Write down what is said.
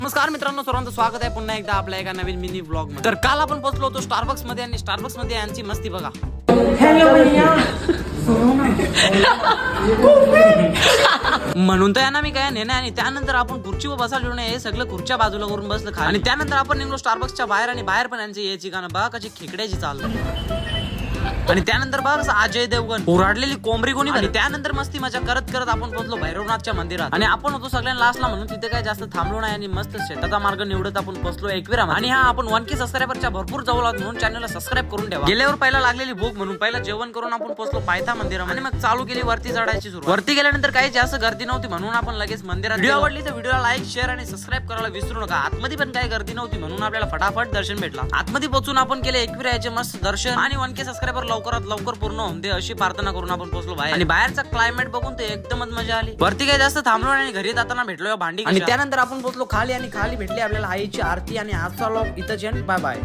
नमस्कार मित्रांनो, सर्वांचं स्वागत आहे पुन्हा एकदा आपल्या एका नवीन मिनी व्लॉग मध्ये। तर काल आपण पोहोचलो होतो स्टारबक्स मध्ये आणि स्टारबक्स मध्ये यांची मस्ती बघा। म्हणून तर यांना मी काय नेणे आणि त्यानंतर आपण खुर्चीवर बसायला नाही, हे सगळं खुर्च्या बाजूला करून बसलं खाली आणि त्यानंतर आपण निघलो स्टारबक्सच्या बाहेर आणि बाहेर पण यांची याची गाणं बघा कशी खेकड्याची चाललं आणि त्यानंतर बघ अजय देवगण ओरडलेली कोंबडी कोणी आणि त्यानंतर मस्ती मजा करत करत आपण पोहोचलो भैरवनाथच्या मंदिरात आणि आपण होतो सगळ्यांना लास्टला म्हणून तिथे काय जास्त थांबलो नाही आणि मस्त शेताचा मार्ग निवडत आपण पोहोचलो एकविरा आणि हा आपण 1K सबस्क्रायबरच्या भरपूर जवळ आहोत म्हणून चॅनलला सबस्क्राईब करून ठेवा। गेल्यावर पहिला लागलेली भूक म्हणून पहिला जेवण करून आपण पोहोचलो पायथा मंदिरात आणि मग चालू केली वरती चढायची सुरुवात। वरती गेल्यानंतर काही जास्त गर्दी नव्हती म्हणून आपण लगेच मंदिरात। व्हिडिओ आवडली तर व्हिडिओला लाईक शेअर आणि सबस्क्राईब करायला विसरू नका। आतमध्ये पण काही गर्दी नव्हती म्हणून आपल्याला फटाफट दर्शन भेटला। आतमध्ये पोहोचून आपण केले एकविराचे मस्त दर्शन आणि 1K सबस्क्रायबर लवकरात लवकर पूर्ण होऊन दे अशी प्रार्थना करून आपण पोहोचलो बाहेर आणि बाहेरचा क्लायमेट बघून ते एकदमच मजा आली। वरती काही जास्त थांबलो आणि घरी जाताना भेटलो भांडी आणि त्यानंतर आपण पोहोचलो खाली आणि खाली भेटली आपल्याला आईची आरती आणि आजचा व्लॉग इथंच एंड। Bye bye.